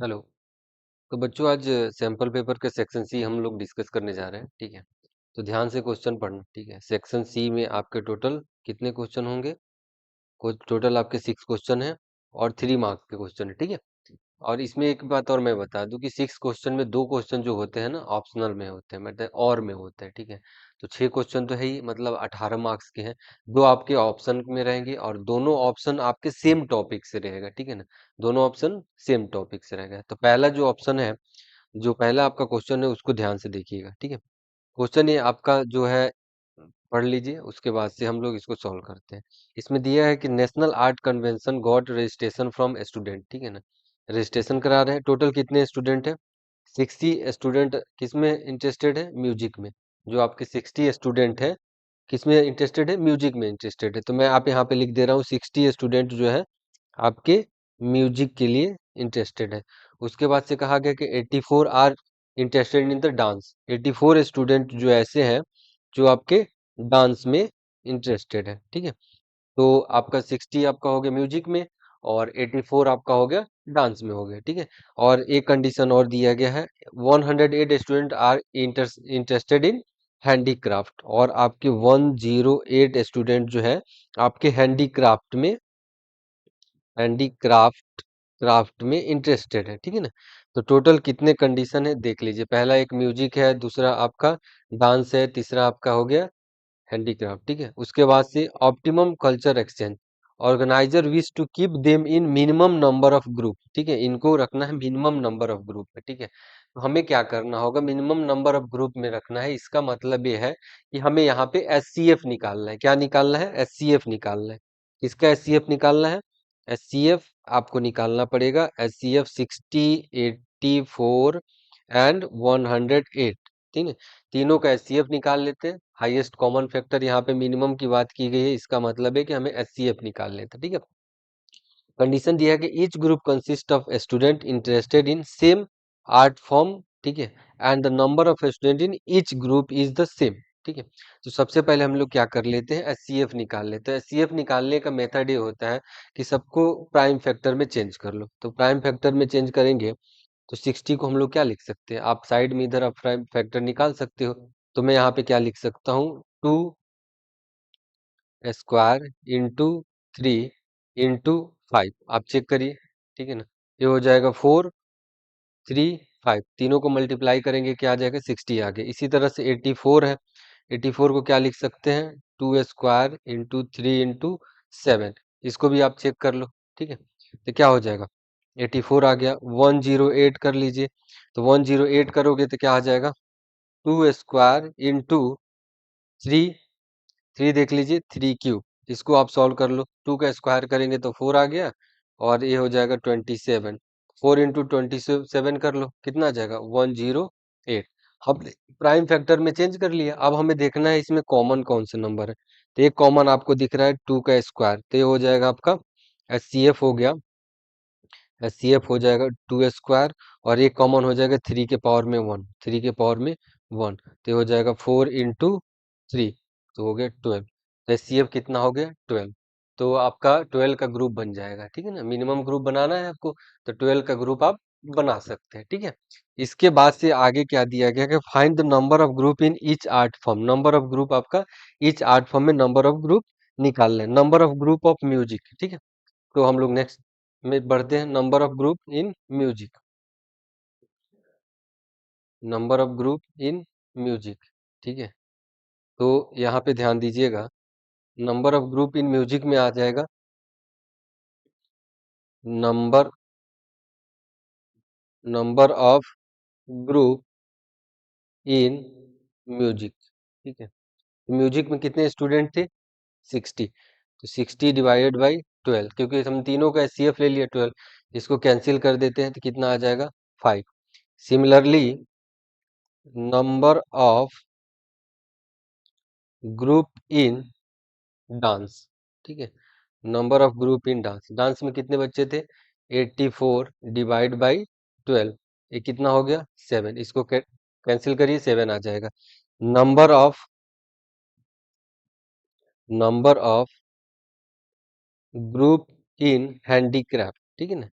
Hello. तो बच्चों आज सैंपल पेपर के सेक्शन सी हम लोग डिस्कस करने जा रहे हैं। ठीक है, तो ध्यान से क्वेश्चन पढ़ना। ठीक है, सेक्शन सी में आपके टोटल कितने क्वेश्चन होंगे? टोटल आपके 6 क्वेश्चन हैं और 3 मार्क्स के क्वेश्चन है। ठीक है, और इसमें एक बात और मैं बता दूं कि 6 क्वेश्चन में 2 क्वेश्चन जो होते हैं ना ऑप्शनल में होते हैं, मतलब और में होते हैं। ठीक है, तो 6 क्वेश्चन तो है ही, मतलब 18 मार्क्स के हैं। दो आपके ऑप्शन में रहेंगे और दोनों ऑप्शन आपके सेम टॉपिक से रहेगा। ठीक है ना, दोनों ऑप्शन सेम टॉपिक से रहेगा। तो पहला जो ऑप्शन है, जो पहला आपका क्वेश्चन है उसको ध्यान से देखिएगा। ठीक है, क्वेश्चन ये आपका जो है पढ़ लीजिए, उसके बाद से हम लोग इसको सॉल्व करते हैं। इसमें दिया है कि national art convention got registration from student. ठीक है ना, रजिस्ट्रेशन करा रहे हैं। टोटल कितने स्टूडेंट है? 60 स्टूडेंट। किसमें इंटरेस्टेड है? म्यूजिक में। जो आपके 60 स्टूडेंट है किसमें इंटरेस्टेड है? म्यूजिक में इंटरेस्टेड है। तो मैं आप यहाँ पे लिख दे रहा हूँ 60 स्टूडेंट जो है आपके म्यूजिक के लिए इंटरेस्टेड है। उसके बाद से कहा गया कि 84 are interested in the dance. 84 student जो ऐसे हैं जो आपके डांस में इंटरेस्टेड है। ठीक है, तो आपका 60 आपका हो गया म्यूजिक में और 84 आपका हो गया डांस में हो गया। ठीक है, और एक कंडीशन और दिया गया है, 108 student are interested in handicraft, और आपके 108 स्टूडेंट जो है आपके हैंडीक्राफ्ट क्राफ्ट में इंटरेस्टेड है। ठीक है ना, तो टोटल कितने कंडीशन है देख लीजिए। पहला एक म्यूजिक है, दूसरा आपका डांस है, तीसरा आपका हो गया हैंडीक्राफ्ट। ठीक है, उसके बाद से optimum culture exchange, organizer wish to keep them in minimum number of group. ठीक है, इनको रखना है मिनिमम नंबर ऑफ ग्रुप में। ठीक है, तो हमें क्या करना होगा? मिनिमम नंबर ऑफ ग्रुप में रखना है। इसका मतलब ये है कि हमें यहाँ पे एचसीएफ निकालना है। क्या निकालना है? एचसीएफ निकालना है। किसका एचसीएफ निकालना है? एचसीएफ आपको निकालना पड़ेगा। HCF 60, 84 and 108। ठीक है, तीनों का एचसीएफ निकाल लेते हैं। हाईएस्ट कॉमन फैक्टर यहाँ पे मिनिमम की बात की गई है, इसका मतलब है कि हमें एचसीएफ निकाल लेते हैं। ठीक है, कंडीशन दिया है कि each group consist of student interested in sem art form. ठीक है, and the number of student in each group is the same. ठीक है, तो सबसे पहले हम लोग क्या कर लेते हैं? एचसीएफ निकाल लेते हैं। एचसीएफ निकालने का मेथड ये होता है कि सबको प्राइम फैक्टर में चेंज कर लो। तो प्राइम फैक्टर में चेंज करेंगे तो 60 को हम लोग क्या लिख सकते हैं? आप साइड में इधर आप प्राइम फैक्टर निकाल सकते हो। तो मैं यहाँ पे क्या लिख सकता हूँ? 2 स्क्वायर इंटू 3 इंटू 5। आप चेक करिए। ठीक है ना, ये हो जाएगा 4, 3, 5। तीनों को मल्टीप्लाई करेंगे क्या आ जाएगा? 60 आ गया। इसी तरह से 84 है, 84 को क्या लिख सकते हैं? 2 स्क्वायर इंटू 3 इंटू 7। इसको भी आप चेक कर लो। ठीक है, तो क्या हो जाएगा? 84 आ गया। 108 कर लीजिए, तो 108 करोगे तो क्या आ जाएगा? 2 स्क्वायर इंटू 3 देख लीजिए, 3 क्यूब। इसको आप सॉल्व कर लो। 2 का स्क्वायर करेंगे तो 4 आ गया और ये हो जाएगा 27। 4 इंटू 27 कर लो, कितना आ जाएगा? 108। हमने प्राइम फैक्टर में चेंज कर लिया। अब हमें देखना है इसमें कॉमन कौन से नंबर है। तो एक कॉमन आपको दिख रहा है 2 का स्क्वायर, तो ये हो जाएगा आपका एचसीएफ हो गया। एचसीएफ हो जाएगा 2 स्क्वायर, और एक कॉमन हो जाएगा 3 के पावर में 1, 3 के पावर में 1, तो ये हो जाएगा 4 इंटू 3, तो हो गया 12। तो एचसीएफ कितना हो गया? 12। तो आपका 12 का ग्रुप बन जाएगा। ठीक है ना, मिनिमम ग्रुप बनाना है आपको, तो 12 का ग्रुप आप बना सकते हैं। ठीक है, इसके बाद से आगे क्या दिया गया कि find the number of group in each art form. Number of group आपका ईच आर्ट फॉर्म में नंबर ऑफ ग्रुप निकालना है। Number of group of music. ठीक है, तो हम लोग नेक्स्ट में बढ़ते हैं। Number of group in music, number of group in music. ठीक है, तो यहाँ पे ध्यान दीजिएगा, number of group in music में आ जाएगा number number of group in music. ठीक है, म्यूजिक में कितने स्टूडेंट थे? 60। तो 60 डिवाइडेड बाई 12, क्योंकि हम तीनों का एचसीएफ ले लिया 12, इसको कैंसिल कर देते हैं तो कितना आ जाएगा? 5। Similarly number of group in dance. ठीक है, number of group in dance, dance में कितने बच्चे थे? 84 डिवाइड बाई 12, ये कितना हो गया? 7। इसको कैंसिल करिए, 7 आ जाएगा। Number of number of group in handicraft. ठीक है ना,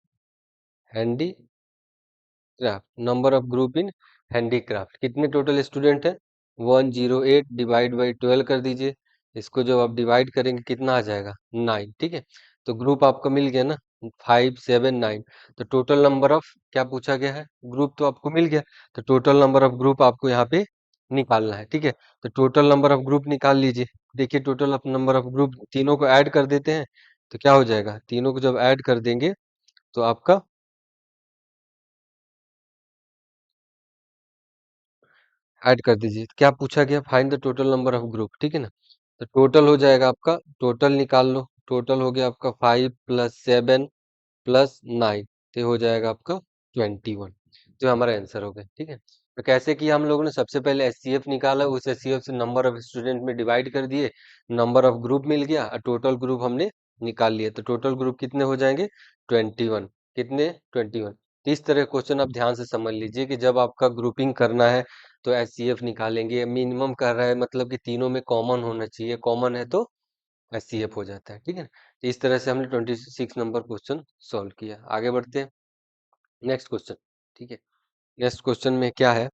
craft, number of group in handicraft, कितने टोटल स्टूडेंट है? 108 डिवाइड बाई 12 कर दीजिए। इसको जब आप डिवाइड करेंगे कितना आ जाएगा? 9। ठीक है, तो ग्रुप आपको मिल गया ना, 5 7 9। तो टोटल नंबर ऑफ क्या पूछा गया है? ग्रुप तो आपको मिल गया, तो टोटल नंबर ऑफ ग्रुप आपको यहाँ पे निकालना है। ठीक है, तो टोटल नंबर ऑफ ग्रुप निकाल लीजिए। देखिए total of number of group, तीनों को ऐड कर देते हैं तो क्या हो जाएगा? तीनों को जब ऐड कर देंगे तो आपका ऐड कर दीजिए। क्या पूछा गया? Find the total number of group. ठीक है ना, तो टोटल हो जाएगा आपका, टोटल निकाल लो। टोटल हो गया आपका 5 + 7 + 9, तो हो जाएगा आपका 21। तो हमारा आंसर हो गया। ठीक है, तो कैसे किया हम लोगों ने? सबसे पहले एचसीएफ निकाला, उस एचसीएफ से नंबर ऑफ स्टूडेंट में डिवाइड कर दिए, नंबर ऑफ ग्रुप मिल गया और टोटल ग्रुप हमने निकाल लिए। तो टोटल ग्रुप कितने हो जाएंगे? 21। कितने? 21। इस तरह क्वेश्चन आप ध्यान से समझ लीजिए कि जब आपका ग्रुपिंग करना है तो एचसीएफ निकालेंगे। मिनिमम कर रहा है मतलब कि तीनों में कॉमन होना चाहिए, कॉमन है तो एचसीएफ हो जाता है। ठीक है, तो इस तरह से हमने 26 नंबर क्वेश्चन सॉल्व किया। आगे बढ़ते हैं नेक्स्ट क्वेश्चन। ठीक है, नेक्स्ट क्वेश्चन में क्या है?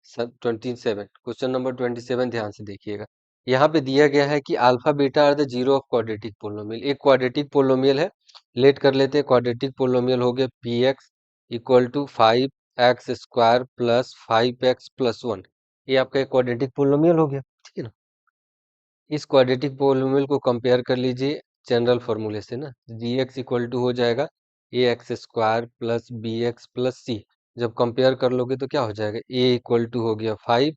सब 27, क्वेश्चन नंबर 27 ध्यान से देखिएगा। यहाँ पे दिया गया है कि alpha beta are the zero of quadratic polynomial. एक क्वाड्रेटिक पोलिनोमियल है, लेट कर लेते हैं। क्वाड्रेटिक पोलिनोमियल हो गया P X equal to 5x² plus 5x+1। ये आपका एक क्वाड्रेटिक पोलिनोमियल हो गया। ठीक है ना, इस क्वाड्रेटिक पोलिनोमियल को कंपेयर कर लीजिए जनरल फॉर्मूले से ना। dx इक्वल टू हो जाएगा ax² प्लस bx+c। जब कंपेयर कर लोगे तो क्या हो जाएगा? a इक्वल टू हो गया 5,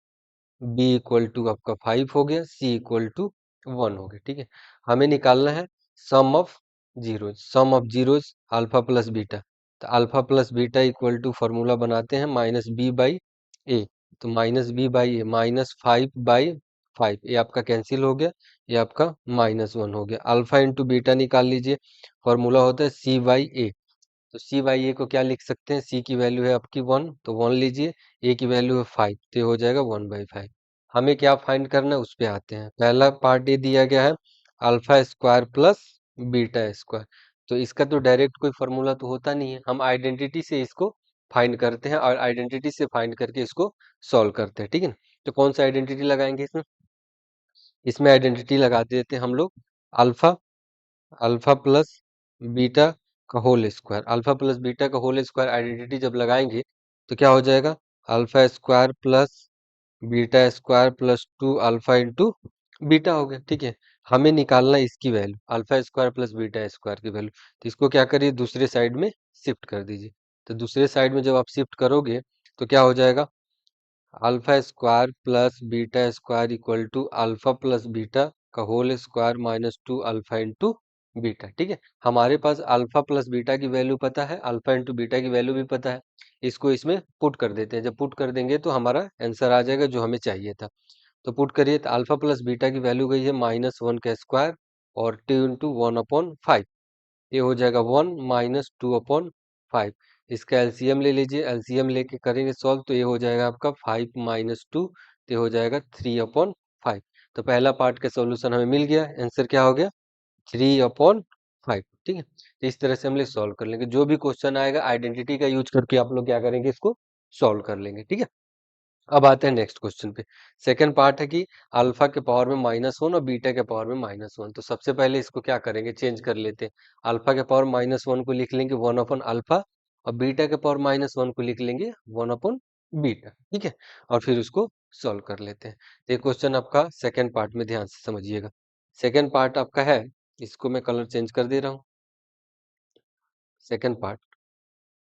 b इक्वल टू आपका 5 हो गया, c इक्वल टू 1 हो गया। ठीक है, हमें निकालना है sum of zeros. Sum of zeros alpha plus beta, तो alpha plus beta equal to formula बनाते हैं -b/a। तो -b/a -5/5, ये आपका कैंसिल हो गया, ये आपका -1 हो गया। अल्फा इंटू बीटा निकाल लीजिए, फॉर्मूला होता है c/a। तो c/a को क्या लिख सकते हैं? c की वैल्यू है आपकी 1, तो 1 लीजिए, a की वैल्यू है 5, तो ये हो जाएगा 1/5। हमें क्या फाइंड करना है उस पे आते हैं। पहला पार्ट ये दिया गया है alpha square plus beta square, तो इसका तो डायरेक्ट कोई फॉर्मूला तो होता नहीं है, हम आइडेंटिटी से इसको फाइंड करते हैं और आइडेंटिटी से फाइंड करके इसको सॉल्व करते हैं। ठीक है ना, तो कौन सा आइडेंटिटी लगाएंगे इसमें? इसमें आइडेंटिटी लगा देते हैं हम लोग अल्फा, अल्फा प्लस बीटा का whole square. Alpha plus beta का होल स्क्वायर आइडेंटिटी जब लगाएंगे तो क्या हो जाएगा? Alpha square plus beta square plus 2 alpha into beta हो गया। ठीक है, हमें निकालना है इसकी value, alpha square plus beta square की वैल्यू। तो इसको क्या करिए? दूसरे साइड में शिफ्ट कर दीजिए। तो दूसरे साइड में जब आप शिफ्ट करोगे तो क्या हो जाएगा? Alpha square plus beta square equal to alpha plus beta का whole square -2 alpha into beta. ठीक है, हमारे पास अल्फा प्लस बीटा की वैल्यू पता है, अल्फा इंटू बीटा की वैल्यू भी पता है। इसको इसमें पुट कर देते हैं, जब पुट कर देंगे तो हमारा आंसर आ जाएगा जो हमें चाहिए था। तो पुट करिए, तो अल्फा प्लस बीटा की वैल्यू गई है -1 का स्क्वायर और 2 इंटू 1/5। ये हो जाएगा 1 -2/5। इसका एलसीएम ले लीजिए, एलसीएम लेके करेंगे सॉल्व तो ये हो जाएगा आपका 5 - 2, तो ये हो जाएगा 3/5। तो पहला पार्ट का सॉल्यूशन हमें मिल गया, आंसर क्या हो गया? 3/5। ठीक है, तो इस तरह से हम लोग सॉल्व कर लेंगे। जो भी क्वेश्चन आएगा आइडेंटिटी का यूज करके आप लोग क्या करेंगे? इसको सॉल्व कर लेंगे। ठीक है, अब आते हैं नेक्स्ट क्वेश्चन पे। सेकंड पार्ट है कि अल्फा के पावर में -1 और बीटा के पावर में -1। तो सबसे पहले इसको क्या करेंगे? चेंज कर लेते हैं। अल्फा के पावर -1 को लिख लेंगे 1/अल्फा और बीटा के पावर -1 को लिख लेंगे 1/बीटा। ठीक है, और फिर उसको सॉल्व कर लेते हैं। तो ये क्वेश्चन आपका सेकेंड पार्ट में ध्यान से समझिएगा। सेकेंड पार्ट आपका है, इसको मैं कलर चेंज कर दे रहा हूँ। सेकेंड पार्ट,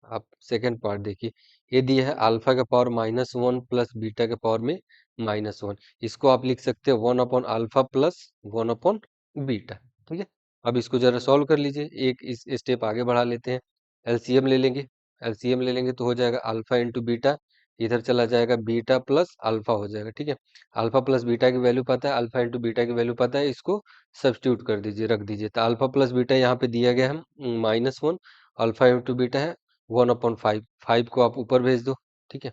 आप सेकेंड पार्ट देखिए, ये दिया है अल्फा का पावर -1 प्लस बीटा के पावर में -1। इसको आप लिख सकते हैं 1/अल्फा प्लस 1/बीटा। ठीक है, अब इसको जरा सॉल्व कर लीजिए, एक इस स्टेप आगे बढ़ा लेते हैं। एलसीएम ले लेंगे, एलसीएम ले लेंगे तो हो जाएगा अल्फा इंटू बीटा, इधर चला जाएगा बीटा प्लस अल्फा हो जाएगा। ठीक है, अल्फा प्लस बीटा की वैल्यू पता है, अल्फा इंटू बीटा की वैल्यू पता है, इसको सब्स्टिट्यूट कर दीजिए, रख दीजिए। तो अल्फा प्लस बीटा यहाँ पे दिया गया है -1, अल्फा इंटू बीटा है 1/5, 5 को आप ऊपर भेज दो। ठीक है,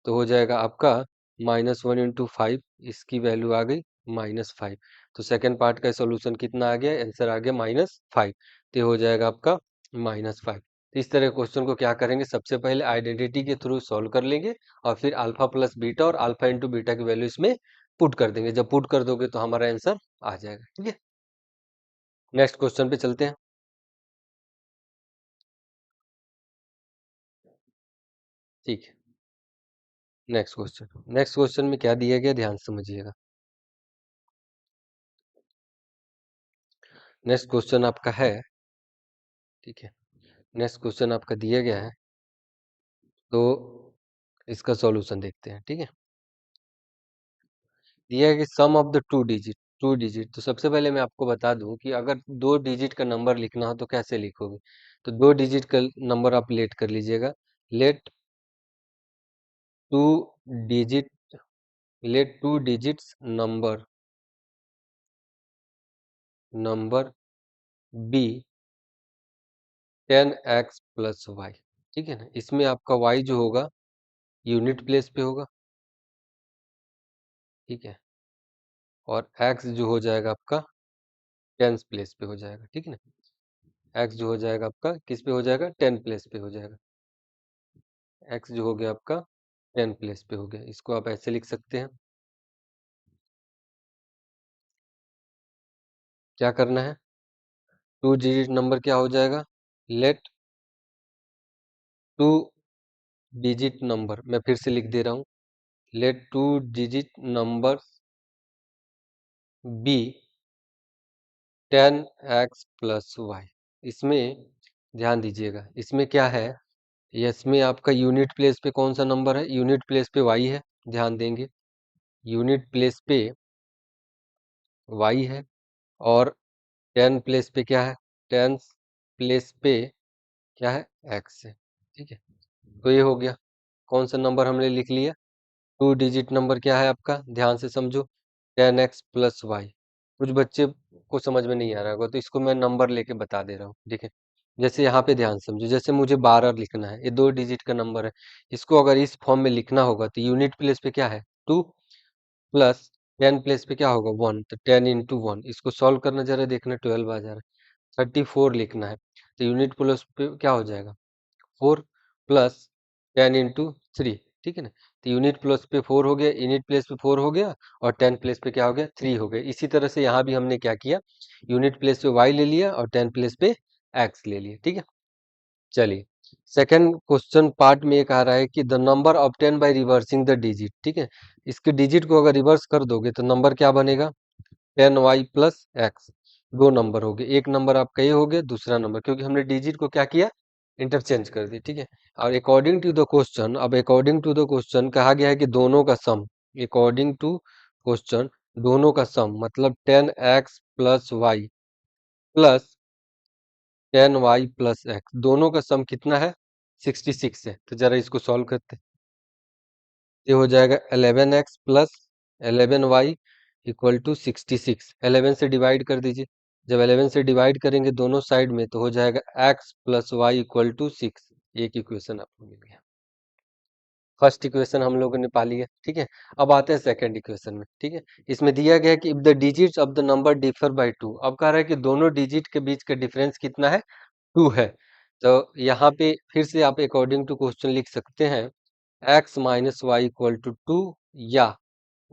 तो हो जाएगा आपका -1 × 5, इसकी वैल्यू आ गई -5। तो सेकंड पार्ट का सॉल्यूशन कितना आ गया? आंसर आ गया -5, तो ये हो जाएगा आपका -5। तो इस तरह क्वेश्चन को क्या करेंगे, सबसे पहले आइडेंटिटी के थ्रू सॉल्व कर लेंगे और फिर अल्फा प्लस बीटा और अल्फा इंटू बीटा की वैल्यू इसमें पुट कर देंगे। जब पुट कर दोगे तो हमारा आंसर आ जाएगा। ठीक है, नेक्स्ट क्वेश्चन पे चलते हैं। ठीक है, नेक्स्ट क्वेश्चन में क्या दिया गया, ध्यान से समझिएगा। नेक्स्ट क्वेश्चन आपका है, ठीक है, नेक्स्ट क्वेश्चन आपका दिया गया है, तो इसका सॉल्यूशन देखते हैं। ठीक है, दिया है कि सम ऑफ द टू डिजिट। तो सबसे पहले मैं आपको बता दूं कि अगर 2 डिजिट का नंबर लिखना हो तो कैसे लिखोगे। तो 2 डिजिट का नंबर आप लेट कर लीजिएगा। Let two digit let 2 digits number be 10x plus y. ठीक है ना, इसमें आपका y जो होगा यूनिट प्लेस पे होगा। ठीक है, और x जो हो जाएगा आपका टेंस प्लेस पे हो जाएगा। ठीक है ना, x जो हो जाएगा आपका किस पे हो जाएगा, 10 प्लेस पे हो जाएगा। x जो हो गया आपका 10 प्लेस पे हो गया। इसको आप ऐसे लिख सकते हैं। क्या करना है, 2 डिजिट नंबर क्या हो जाएगा, लेट 2 डिजिट नंबर, मैं फिर से लिख दे रहा हूँ, let 2 digit number be 10x plus y. इसमें ध्यान दीजिएगा, इसमें क्या है, इसमें आपका यूनिट प्लेस पे कौन सा नंबर है, यूनिट प्लेस पे y है। ध्यान देंगे, यूनिट प्लेस पे y है, और 10 प्लेस पे क्या है, 10 प्लेस पे क्या है, x है। ठीक है, तो ये हो गया, कौन सा नंबर हमने लिख लिया, 2 डिजिट नंबर क्या है आपका, ध्यान से समझो, 10x प्लस वाई। कुछ बच्चे को समझ में नहीं आ रहा होगा, तो इसको मैं नंबर लेके बता दे रहा हूँ। ठीक है, जैसे यहाँ पे ध्यान समझो, जैसे मुझे 12 लिखना है, ये 2 डिजिट का नंबर है। इसको अगर इस फॉर्म में लिखना होगा तो यूनिट प्लेस पे क्या है 2, प्लस 10 प्लेस पे क्या होगा 1, तो 10 × 1। इसको सॉल्व करना, जरा देखना 12 आ जा रहा है, 34 लिखना है। तो यूनिट प्लेस पे क्या हो जाएगा 4 प्लस 10 × 3। ठीक है ना, तो यूनिट प्लस पे 4 हो गया, यूनिट प्लेस पे 4 हो गया, और 10 प्लेस पे क्या हो गया 3 हो गया। इसी तरह से यहाँ भी हमने क्या किया, यूनिट प्लेस पे y ले लिया और 10 प्लेस पे x ले लिया। ठीक है, चलिए सेकंड क्वेश्चन पार्ट में ये कह रहा है कि the number obtain by reversing the digit. ठीक है, इसके डिजिट को अगर रिवर्स कर दोगे तो नंबर क्या बनेगा, 10y प्लस एक्स। दो नंबर हो गए, एक नंबर आपका ये हो गया, दूसरा नंबर, क्योंकि हमने डिजिट को क्या किया, इंटरचेंज कर दी। ठीक है, और अकॉर्डिंग टू द क्वेश्चन, अब अकॉर्डिंग टू द क्वेश्चन कहा गया है कि दोनों का सम, अकॉर्डिंग टू क्वेश्चन दोनों का सम मतलब 10x plus y plus 10y plus x, दोनों का सम कितना है 66 है। तो जरा इसको सॉल्व करते हैं। ये हो जाएगा 11x plus 11y equal to 66। 11 से डिवाइड कर दीजिए, जब 11 से डिवाइड करेंगे दोनों साइड में तो हो जाएगा x plus y equal to 6। एक इक्वेशन आपको मिल गया। फर्स्ट इक्वेशन हम लोगों ने पा लिया। ठीक है, अब आते हैं सेकंड इक्वेशन में। ठीक है, इसमें दिया गया है कि if the digits of the number differ by 2। अब कह रहा है कि दोनों डिजिट के बीच का डिफरेंस कितना है, 2 है। तो यहाँ पे फिर से आप अकॉर्डिंग टू क्वेश्चन लिख सकते हैं x minus y equal to 2 या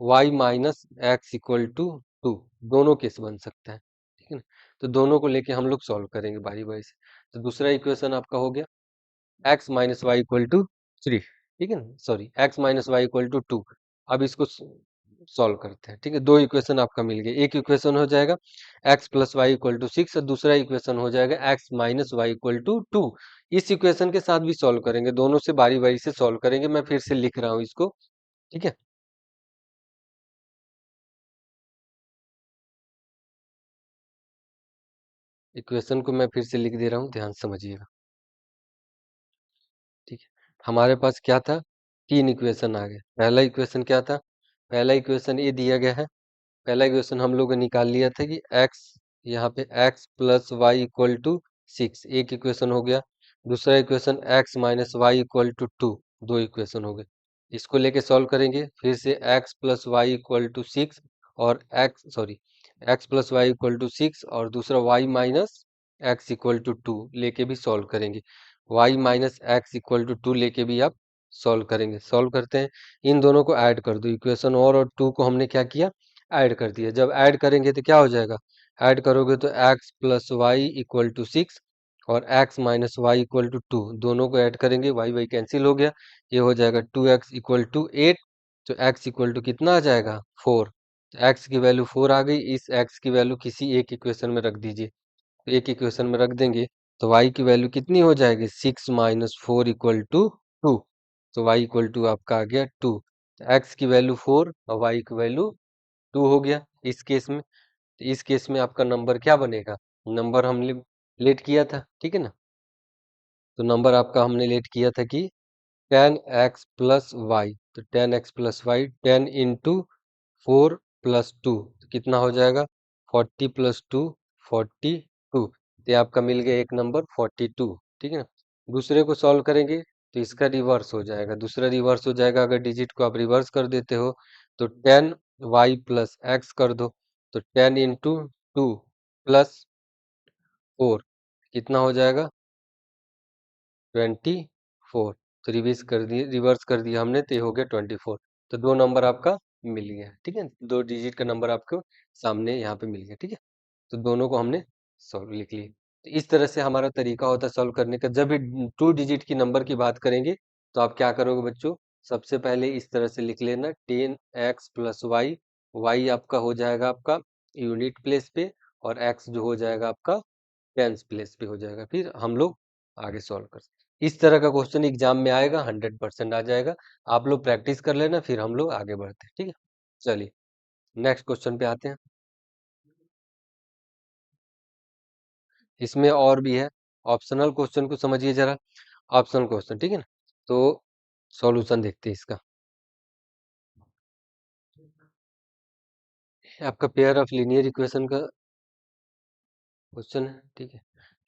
y minus x equal to 2। दोनों केस बन सकता है। ठीक है ना, तो दोनों को लेके हम लोग सॉल्व करेंगे बारी बारी से। तो दूसरा इक्वेशन आपका हो गया x minus y equal to 3। ठीक है ना, sorry x minus y equal to 2। अब इसको सॉल्व करते हैं। ठीक है, दो इक्वेशन आपका मिल गया, एक इक्वेशन हो जाएगा x plus y equal to 6 और दूसरा इक्वेशन हो जाएगा x minus y equal to 2। इस इक्वेशन के साथ भी सॉल्व करेंगे, दोनों से बारी बारी से सॉल्व करेंगे। मैं फिर से लिख रहा हूँ इसको। ठीक है, इक्वेशन को मैं फिर से लिख दे रहा हूँ, ध्यान से समझिएगा। ठीक है, हमारे पास क्या था, तीन इक्वेशन आ गए। पहला इक्वेशन क्या था, पहला इक्वेशन ये दिया गया है। पहला इक्वेशन हम लोगों ने निकाल लिया था कि x, यहाँ पे x plus y equal to 6, एक इक्वेशन हो गया। दूसरा equation x minus y equal to 2, दो इक्वेशन हो गए। इसको लेके सॉल्व करेंगे, फिर से x plus y equal to 6 और x plus y equal to 6 और दूसरा y minus x equal to 2 लेके भी सॉल्व करेंगे। y minus x equal to 2 लेके भी आप सॉल्व करेंगे। सॉल्व करते हैं, इन दोनों को ऐड कर दो, इक्वेशन और 2 को हमने क्या किया, ऐड कर दिया। जब ऐड करेंगे तो क्या हो जाएगा, ऐड करोगे तो x plus y equal to 6 और x minus y equal to 2, दोनों को ऐड करेंगे, वाई वाई कैंसिल हो गया, ये हो जाएगा 2x इक्वल टू 8। तो x इक्वल टू कितना आ जाएगा, 4। तो x की वैल्यू 4 आ गई, इस x की वैल्यू किसी एक इक्वेशन में रख दीजिए। तो एक इक्वेशन में रख देंगे तो y की वैल्यू कितनी हो जाएगी, 6 माइनस 4 इक्वल टू 2। तो y इक्वल टू आपका आ गया 2। तो x की वैल्यू 4 और y की वैल्यू 2 हो गया इस केस में। तो इस केस में आपका नंबर क्या बनेगा, नंबर हमने लेट किया था, ठीक है ना। तो नंबर आपका हमने लेट किया था कि 10x प्लस वाई, तो 10x plus Y 10 into 4 plus 2 तो कितना हो जाएगा, 40 प्लस 2 42। तो ये आपका मिल गया एक नंबर 42, ठीक है ना। दूसरे को सॉल्व करेंगे तो इसका रिवर्स हो जाएगा, दूसरा रिवर्स हो जाएगा, अगर डिजिट को आप रिवर्स कर देते हो तो 10y प्लस एक्स कर दो, तो 10 इंटू 2 प्लस 4 कितना हो जाएगा, 24। तो रिवर्स कर दिया हमने, तो ये हो गया 24। तो दो नंबर आपका मिल गया, ठीक है, दो डिजिट का नंबर आपको सामने यहाँ पे मिल गया, ठीक है। तो दोनों को हमने सॉल्व लिख लिए। तो इस तरह से हमारा तरीका होता है सॉल्व करने का। जब भी 2 डिजिट की नंबर की बात करेंगे तो आप क्या करोगे बच्चों, सबसे पहले इस तरह से लिख लेना 10x प्लस वाई, वाई आपका हो जाएगा आपका यूनिट प्लेस पे और x जो हो जाएगा आपका टेंस प्लेस पे हो जाएगा, फिर हम लोग आगे सॉल्व कर सकते हैं। इस तरह का क्वेश्चन एग्जाम में आएगा, 100% आ जाएगा। आप लोग प्रैक्टिस कर लेना, फिर हम लोग आगे बढ़ते हैं, ठीक है। चलिए नेक्स्ट क्वेश्चन पे आते हैं। इसमें और भी है, ऑप्शनल क्वेश्चन को समझिए जरा, ऑप्शनल क्वेश्चन, ठीक है ना। तो सॉल्यूशन देखते हैं इसका। आपका पेयर ऑफ लीनियर इक्वेशन का क्वेश्चन है, ठीक है।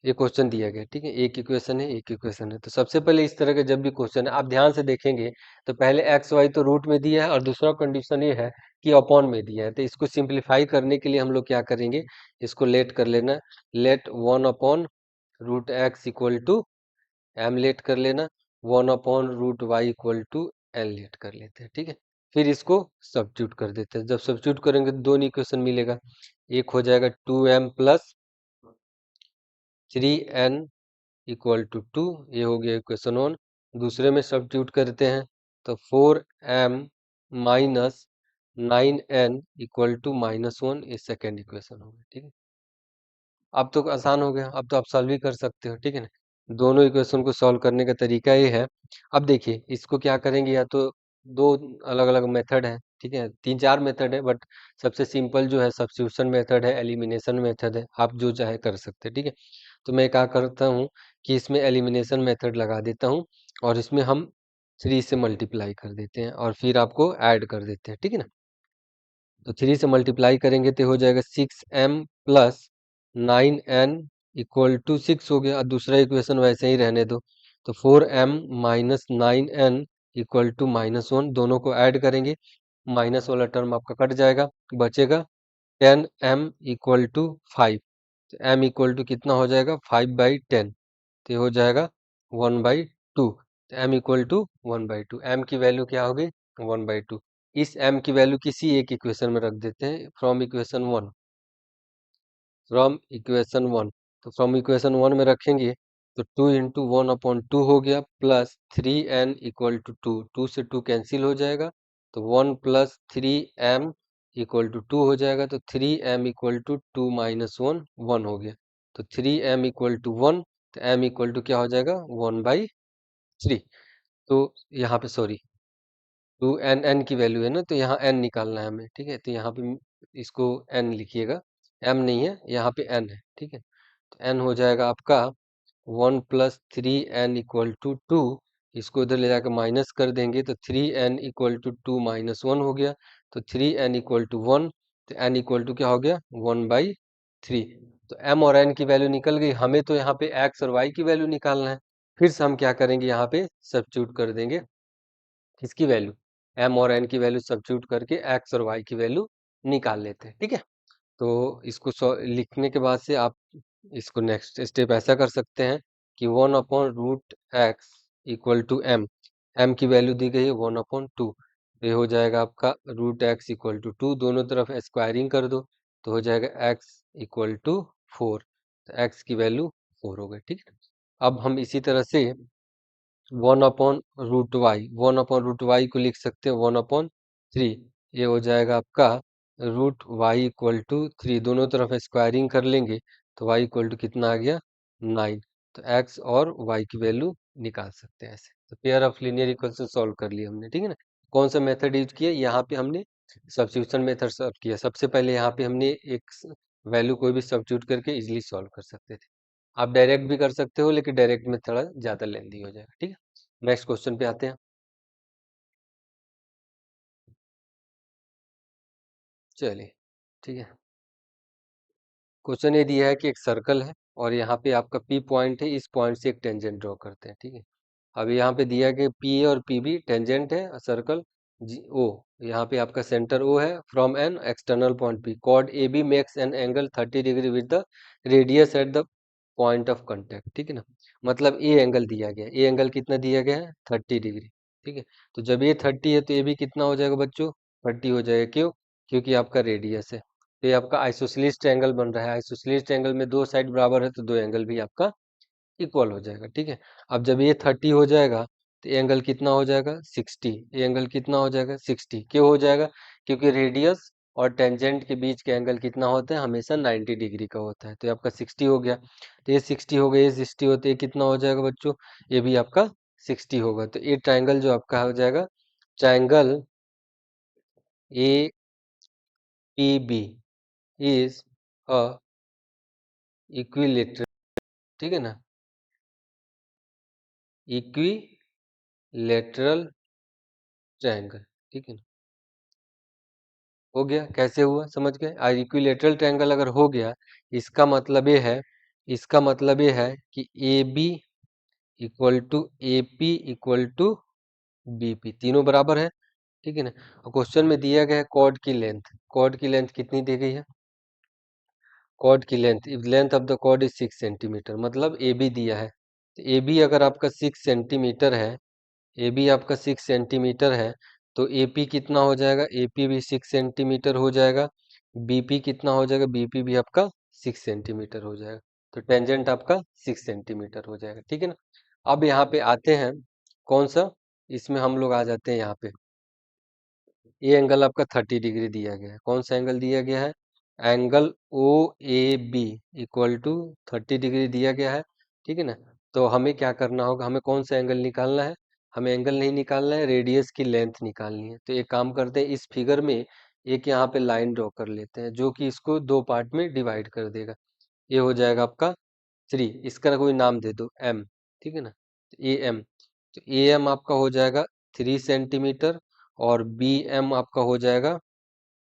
ये क्वेश्चन दिया गया, ठीक है, एक इक्वेशन है, एक इक्वेशन है। तो सबसे पहले इस तरह का जब भी क्वेश्चन है आप ध्यान से देखेंगे तो पहले एक्स वाई तो रूट में दिया है और दूसरा कंडीशन ये है कि अपॉन में दिया है। तो इसको सिंप्लीफाई करने के लिए हम लोग क्या करेंगे, इसको लेट कर लेना, let 1 upon root x equal to m let कर लेना, 1 upon root y equal to n let कर लेते हैं, ठीक है। फिर इसको सब्स्टिट्यूट कर देते हैं, जब सब्स्टिट्यूट करेंगे तो दोनों इक्वेशन मिलेगा, एक हो जाएगा 2m plus 3n equal to 2, ये हो गया इक्वेशन 1। दूसरे में सब्स्टिट्यूट करते हैं तो 4m minus 9n equal to -1, ये सेकेंड इक्वेशन हो गया, ठीक है। अब तो आसान हो गया, अब तो आप सॉल्व भी कर सकते हो, ठीक है ना। दोनों इक्वेशन को सॉल्व करने का तरीका ये है। अब देखिए इसको क्या करेंगे, या तो दो अलग अलग मेथड है, ठीक है, तीन चार मेथड है, बट सबसे सिंपल जो है सब्स्टिट्यूशन मेथड है, एलिमिनेशन मेथड है, आप जो चाहे कर सकते हैं, ठीक है। तो मैं क्या करता हूँ कि इसमें एलिमिनेशन मेथड लगा देता हूँ और इसमें हम 3 से मल्टीप्लाई कर देते हैं और फिर आपको ऐड कर देते हैं, ठीक है ना। तो 3 से मल्टीप्लाई करेंगे तो हो जाएगा 6m plus 9n equal to 6 हो गया, और दूसरा इक्वेशन वैसे ही रहने दो। तो 4m minus 9n equal to -1, दोनों को ऐड करेंगे, माइनस वाला टर्म आपका कट जाएगा, बचेगा 10m इक्वल टू 5। तो m इक्वल टू कितना हो जाएगा, 5/10। तो ये हो जाएगा 1/2। तो m इक्वल टू 1/2, m की वैल्यू क्या होगी, 1/2। इस m की वैल्यू किसी एक इक्वेशन में रख देते हैं, फ्रॉम इक्वेशन 1, फ्रॉम इक्वेशन 1। तो फ्रॉम इक्वेशन 1 में रखेंगे तो 2 इंटू 1/2 हो गया, प्लस 3n इक्वल टू 2, 2 से 2 कैंसिल हो जाएगा, तो 1 प्लस 3m इक्वल टू 2 हो जाएगा, तो 3m इक्वल टू 2 माइनस 1, 1 हो गया। तो 3m इक्वल टू 1, तो m इक्वल टू क्या हो जाएगा, 1/3। तो यहाँ पे सॉरी, 2n की वैल्यू है ना, तो यहाँ n निकालना है हमें, ठीक है। तो यहाँ पे इसको n लिखिएगा, m नहीं है यहाँ पे n है, ठीक है। तो n हो जाएगा आपका 1 प्लस 3n इक्वल टू 2, इसको इधर ले जाकर माइनस कर देंगे तो 3n इक्वल टू 2 माइनस 1 हो गया, तो 3n इक्वल टू 1। तो n इक्वल टू क्या हो गया, 1/3। तो m और n की वैल्यू निकल गई, हमें तो यहाँ पे x और y की वैल्यू निकालना है। फिर से हम क्या करेंगे, यहाँ पे सब्स्टिट्यूट कर देंगे किसकी वैल्यू, m और n की वैल्यू सब्स्टिट्यूट करके x और y की वैल्यू निकाल लेते हैं, ठीक है। तो इसको लिखने के बाद से आप इसको नेक्स्ट स्टेप ऐसा कर सकते हैं कि 1/√x equal to m, m की वैल्यू दी गई है 1/2, तो ये हो जाएगा आपका √x इक्वल टू 2, दोनों तरफ स्क्वायरिंग कर दो तो हो जाएगा x इक्वल टू 4, तो x की वैल्यू 4 हो गई, ठीक है। अब हम इसी तरह से 1/√y को लिख सकते हैं 1/3, ये हो जाएगा आपका √y इक्वल टू 3, दोनों तरफ स्क्वायरिंग कर लेंगे तो y इक्वल टू कितना आ गया 9, तो x और y की वैल्यू निकाल सकते हैं ऐसे। तो pair of linear equation solve कर लिया हमने, ठीक है ना। कौन सा मेथड यूज किया, यहाँ पे हमने सब्स्टिट्यूशन मेथड सॉल्व किया। सबसे पहले यहाँ पे हमने एक वैल्यू कोई भी सब्स्टिट्यूट करके इजिली सॉल्व कर सकते थे। आप डायरेक्ट भी कर सकते हो, लेकिन डायरेक्ट में थोड़ा ज्यादा लेंदी हो जाएगा, ठीक है। नेक्स्ट क्वेश्चन पे आते हैं। चलिए, ठीक है। क्वेश्चन ये दिया है कि एक सर्कल है और यहाँ पे आपका पी पॉइंट है, इस पॉइंट से एक टेंजेंट ड्रॉ करते हैं, ठीक है। अब यहाँ पे दिया कि पी और पी बी टेंजेंट है सर्कल जी ओ, यहाँ पे आपका सेंटर ओ है, from an external point P chord A B makes an angle 30 degree with the radius at the point of contact, ठीक है ना। मतलब ए एंगल दिया गया है, ए एंगल कितना दिया गया है 30 डिग्री, ठीक है। तो जब ये 30 है तो ए भी कितना हो जाएगा बच्चों 30 हो जाएगा, क्यों, क्योंकि आपका रेडियस है। तो ये आपका आइसोसेलेस ट्रायंगल बन रहा है, आइसोसेलेस ट्रायंगल में दो साइड बराबर है तो दो एंगल भी आपका इक्वल हो जाएगा, ठीक है। अब जब ये 30 हो जाएगा तो एंगल कितना हो जाएगा 60, ये एंगल कितना हो जाएगा 60, क्यों हो जाएगा, क्योंकि रेडियस और टेंजेंट के बीच के एंगल कितना होता है हमेशा 90 डिग्री का होता है, तो ये आपका 60 हो गया। तो ये 60 हो गया, ये 60 होते ये कितना हो जाएगा बच्चों, ये भी आपका 60 होगा। तो ये ट्राइंगल जो आपका हो जाएगा triangle A P B is a equilateral, ठीक है ना, इक्विलेटरल ट्रायंगल, ठीक है ना। हो गया, कैसे हुआ समझ गए। आज इक्विलेटरल ट्रायंगल अगर हो गया, इसका मतलब ये है, इसका मतलब ये है कि A B equal to A P equal to B P, तीनों बराबर है, ठीक है ना। और क्वेश्चन में दिया गया है कॉर्ड की लेंथ, कॉर्ड की लेंथ कितनी दी गई है, कॉर्ड की length, length of the chord is 6 centimetre, मतलब ए बी दिया है। तो ए बी अगर आपका 6 सेंटीमीटर है, ए बी आपका 6 सेंटीमीटर है, तो ए पी कितना हो जाएगा, ए पी भी 6 सेंटीमीटर हो जाएगा, बीपी कितना हो जाएगा, बीपी भी आपका 6 सेंटीमीटर हो जाएगा। तो टेंजेंट आपका 6 सेंटीमीटर हो जाएगा, ठीक है ना। अब यहाँ पे आते हैं, कौन सा, इसमें हम लोग आ जाते हैं यहाँ पे, ये एंगल आपका 30 डिग्री दिया गया है, कौन सा एंगल दिया गया है, angle O A B equal to 30 degree दिया गया है, ठीक है ना। तो हमें क्या करना होगा, हमें कौन सा एंगल निकालना है, हमें एंगल नहीं निकालना है, रेडियस की लेंथ निकालनी है। तो एक काम करते हैं, इस फिगर में एक यहाँ पे लाइन ड्रॉ कर लेते हैं जो कि इसको दो पार्ट में डिवाइड कर देगा। ये हो जाएगा आपका 3, इसका कोई नाम दे दो एम, ठीक है ना, ए एम। तो ए एम आपका हो जाएगा 3 सेंटीमीटर और बी एम आपका हो जाएगा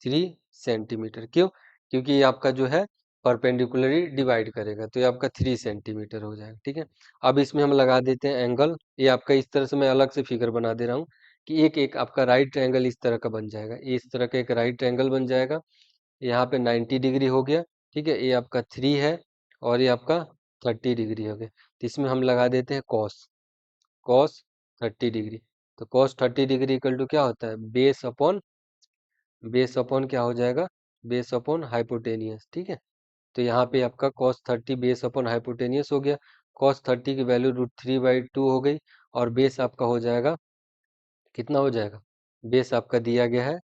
3 सेंटीमीटर, क्यों, क्योंकि ये आपका जो है परपेंडिकुलरली डिवाइड करेगा, तो ये आपका 3 सेंटीमीटर हो जाएगा, ठीक है। अब इसमें हम लगा देते हैं एंगल, ये आपका इस तरह से मैं अलग से फिगर बना दे रहा हूँ कि एक एक आपका राइट ट्रायंगल इस तरह का बन जाएगा, ये इस तरह का एक राइट ट्रायंगल बन जाएगा, यहाँ पे 90 डिग्री हो गया, ठीक है, ये आपका 3 है और ये आपका 30 डिग्री हो गया। तो इसमें हम लगा देते हैं कॉस, कॉस 30 डिग्री। तो कॉस 30 डिग्री इक्वल टू क्या होता है, बेस अपॉन, बेस अपॉन क्या हो जाएगा, बेस अपॉन हाइपोटेनियस, ठीक है। तो यहाँ पे आपका cos 30 बेस अपॉन हाइपोटेनियस हो गया, cos 30 की वैल्यू √3/2 हो गई, और बेस आपका हो जाएगा, कितना हो जाएगा, बेस आपका दिया गया है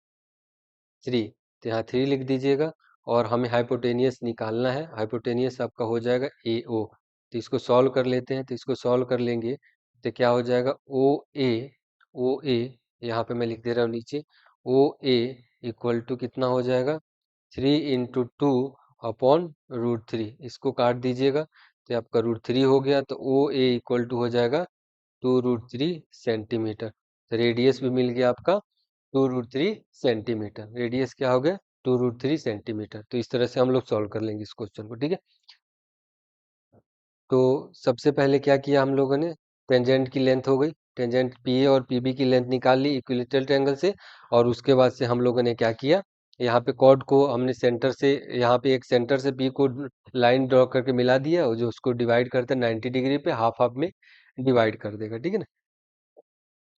3, तो यहाँ 3 लिख दीजिएगा। और हमें हाइपोटेनियस निकालना है, हाइपोटेनियस आपका हो जाएगा ए ओ। तो इसको सॉल्व कर लेते हैं, तो इसको सॉल्व कर लेंगे तो क्या हो जाएगा, ओ ए, ओ ए, यहाँ पे मैं लिख दे रहा हूँ नीचे, ओ ए इक्वल टू कितना हो जाएगा 3 × 2 अपॉन √3, इसको काट दीजिएगा तो आपका √3 हो गया। तो ओ ए इक्वल टू हो जाएगा 2√3 सेंटीमीटर। तो रेडियस भी मिल गया आपका 2√3 सेंटीमीटर, रेडियस क्या हो गया 2√3 सेंटीमीटर। तो इस तरह से हम लोग सॉल्व कर लेंगे इस क्वेश्चन को, ठीक है। तो सबसे पहले क्या किया हम लोगों ने, टेंजेंट की लेंथ हो गई, टेंजेंट पी ए और पी बी की लेंथ निकाल ली इक्विलेटरल ट्रायंगल से, और उसके बाद से हम लोगों ने क्या किया, यहाँ पे कॉर्ड को हमने सेंटर से, यहाँ पे एक सेंटर से पी को लाइन ड्रॉ करके मिला दिया, और जो उसको डिवाइड करता है 90 डिग्री पे, हाफ हाफ में डिवाइड कर देगा, ठीक है ना।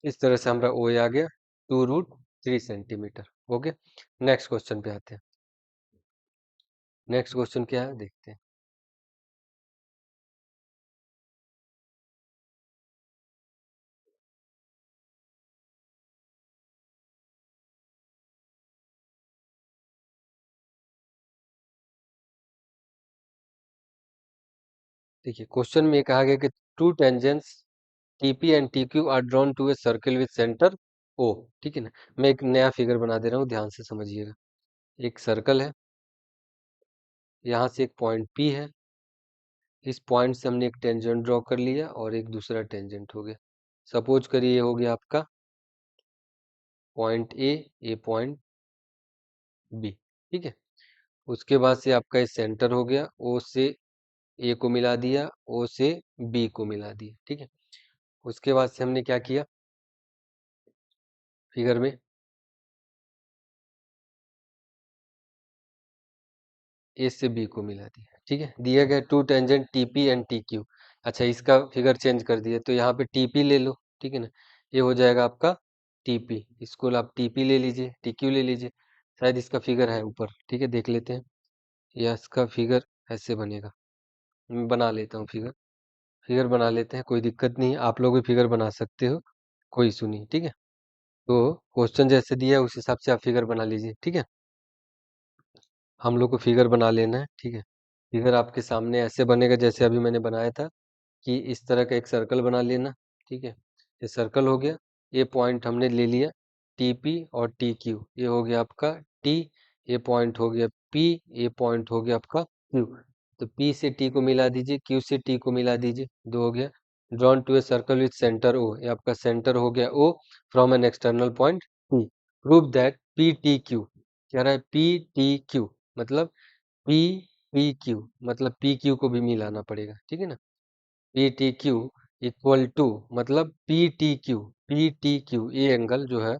इस तरह से हमारा ओ आ गया 2√3 सेंटीमीटर। ओके, नेक्स्ट क्वेश्चन पे आते हैं। नेक्स्ट क्वेश्चन क्या है देखते हैं। देखिए क्वेश्चन में कहा गया कि two tangents TP and TQ are drawn to a circle with centre O, ठीक है ना। मैं एक नया फिगर बना दे रहा हूँ, ध्यान से समझिएगा। एक सर्कल है, यहाँ से एक पॉइंट पी है, इस पॉइंट से हमने एक टेंजेंट ड्रॉ कर लिया और एक दूसरा टेंजेंट हो गया। सपोज करिए ये हो गया आपका पॉइंट ए पॉइंट बी, ठीक है। उसके बाद से आपका ये सेंटर हो गया, ओ से ए को मिला दिया, ओ से बी को मिला दिया, ठीक है। उसके बाद से हमने क्या किया फिगर में, ए से बी को मिला दिया, ठीक है। दिया गया two tangent TP and TQ. अच्छा, इसका फिगर चेंज कर दिया, तो यहाँ पे टीपी ले लो, ठीक है ना। ये हो जाएगा आपका टीपी, इसको आप टीपी ले लीजिए, टीक्यू ले लीजिए। शायद इसका फिगर है ऊपर, ठीक है, देख लेते हैं। या इसका फिगर ऐसे बनेगा, मैं बना लेता हूँ फिगर। फिगर बना लेते हैं, कोई दिक्कत नहीं है, आप लोग भी फिगर बना सकते हो, कोई इशू नहीं, ठीक है। तो क्वेश्चन जैसे दिया है उस हिसाब से आप फिगर बना लीजिए, ठीक है। हम लोग को फिगर बना लेना है, ठीक है। फिगर आपके सामने ऐसे बनेगा जैसे अभी मैंने बनाया था, कि इस तरह का एक सर्कल बना लेना, ठीक है। ये सर्कल हो गया, ये पॉइंट हमने ले लिया टी पी और टी क्यू, ये हो गया आपका टी, ये पॉइंट हो गया पी, ये पॉइंट हो गया आपका क्यू। तो पी से टी को मिला दीजिए, क्यू से टी को मिला दीजिए, दो हो गया। Drawn to a circle with centre O, ये आपका सेंटर हो गया O from an external point P. Prove that P T Q, कह रहा है पी टी क्यू मतलब पी पी क्यू, मतलब पी क्यू को भी मिलाना पड़ेगा, ठीक है ना। P T Q equal to, मतलब पी टी क्यू ये एंगल जो है,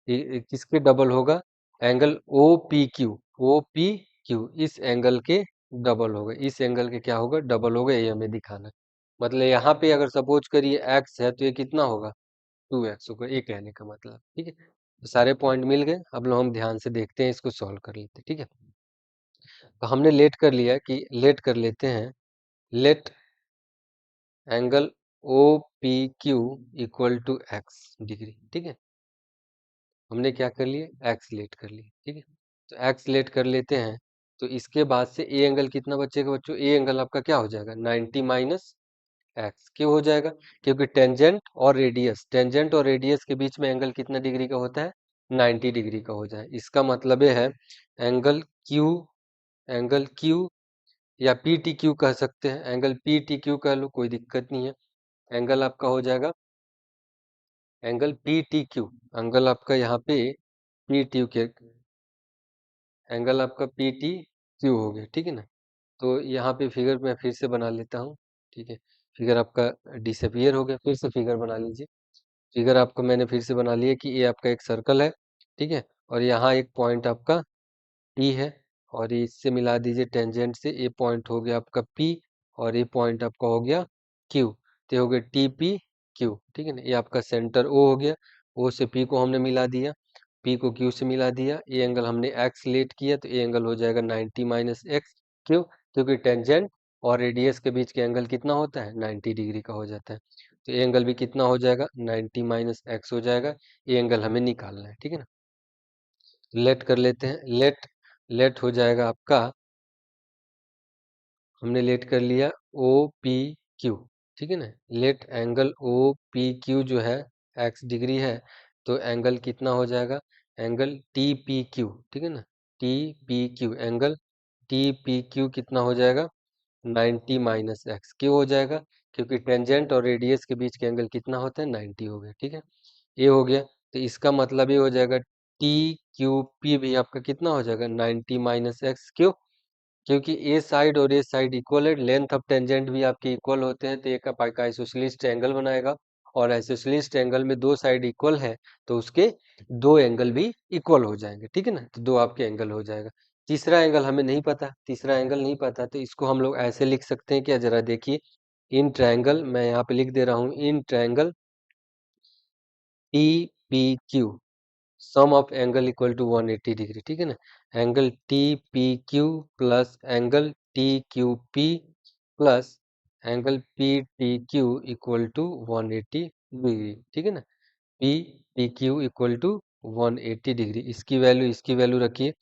ये किसके डबल होगा, angle O P Q, O P Q इस एंगल के डबल होगा, इस एंगल के क्या होगा, डबल होगा, ये हमें दिखाना है। मतलब यहाँ पे अगर सपोज करिए एक्स है तो ये कितना होगा, 2x होगा, ये कहने का मतलब, ठीक है। तो सारे पॉइंट मिल गए, अब लोग हम ध्यान से देखते हैं, इसको सॉल्व कर लेते हैं, ठीक है। तो हमने लेट कर लिया कि लेट कर लेते हैं, let angle O P Q equal to x degree, ठीक है। हमने क्या कर लिया, एक्स लेट कर लिया, ठीक है। तो एक्स लेट कर लेते हैं, तो इसके बाद से ए एंगल कितना बचेगा बच्चों, ए एंगल आपका क्या हो जाएगा, 90 माइनस एक्स। क्यों हो जाएगा, क्योंकि टेंजेंट और रेडियस के बीच में एंगल कितना डिग्री का होता है, 90 डिग्री का हो जाए। इसका मतलब ये है एंगल क्यू, एंगल क्यू या पी टी क्यू कह सकते हैं, एंगल पी टी क्यू कह लो, कोई दिक्कत नहीं है। एंगल आपका हो जाएगा angle P T Q, angle आपका यहाँ पे पी टी के, एंगल आपका पी टी क्यू हो गया, ठीक है ना। तो यहाँ पे फिगर मैं फिर से बना लेता हूँ, ठीक है। फिगर आपका डिसअपियर हो गया, फिर से फिगर बना लीजिए। फिगर आपको मैंने फिर से बना लिया कि ये आपका एक सर्कल है, ठीक है। और यहाँ एक पॉइंट आपका P है, और ये इससे मिला दीजिए टेंजेंट से, ये पॉइंट हो गया आपका P, और ये पॉइंट आपका हो गया Q। तो ये हो गया टी पी क्यू, ठीक है ना। ये आपका सेंटर O हो गया, O से P को हमने मिला दिया, P को Q से मिला दिया, ये एंगल हमने x लेट किया, तो ये एंगल हो जाएगा 90 माइनस एक्स। क्यों, क्योंकि टेंजेंट और रेडियस के बीच के एंगल कितना होता है, 90 डिग्री का हो जाता है। तो ये एंगल भी कितना हो जाएगा, 90 माइनस एक्स हो जाएगा। ये एंगल हमें निकालना है, ठीक है ना। लेट कर लेते हैं, लेट लेट हो जाएगा आपका, हमने लेट कर लिया ओ पी क्यू, ठीक है ना। Let angle O P Q जो है एक्स डिग्री है, तो एंगल कितना हो जाएगा, एंगल टी पी क्यू, ठीक है ना। T P Q angle T P Q कितना हो जाएगा, 90 माइनस एक्स। क्यों हो जाएगा, क्योंकि टेंजेंट और रेडियस के बीच के एंगल कितना होता है, 90 हो गया, ठीक है। ये हो गया, तो इसका मतलब ये हो जाएगा टी क्यू पी भी आपका कितना हो जाएगा, 90 माइनस एक्स। क्यों, क्योंकि ए साइड और ए साइड इक्वल है, लेंथ ऑफ टेंजेंट भी आपके इक्वल होते हैं, तो एक का आइसोसेलेस ट्रायंगल बनाएगा। और आइसोसेलेस एंगल में दो साइड इक्वल है तो उसके दो एंगल भी इक्वल हो जाएंगे, ठीक है ना, तो दो आपके एंगल हो जाएगा। तीसरा एंगल हमें नहीं पता, तीसरा एंगल नहीं पता, तो इसको हम लोग ऐसे लिख सकते हैं, क्या जरा देखिए, इन ट्रायंगल, मैं यहाँ पे लिख दे रहा हूँ, in triangle T P Q sum of angle equal to 180 degree, ठीक है ना, angle T P Q plus angle T Q P plus angle P T Q equal to 180 degree, ठीक है ना, P T Q equal to 180 degree. इसकी value रखिए,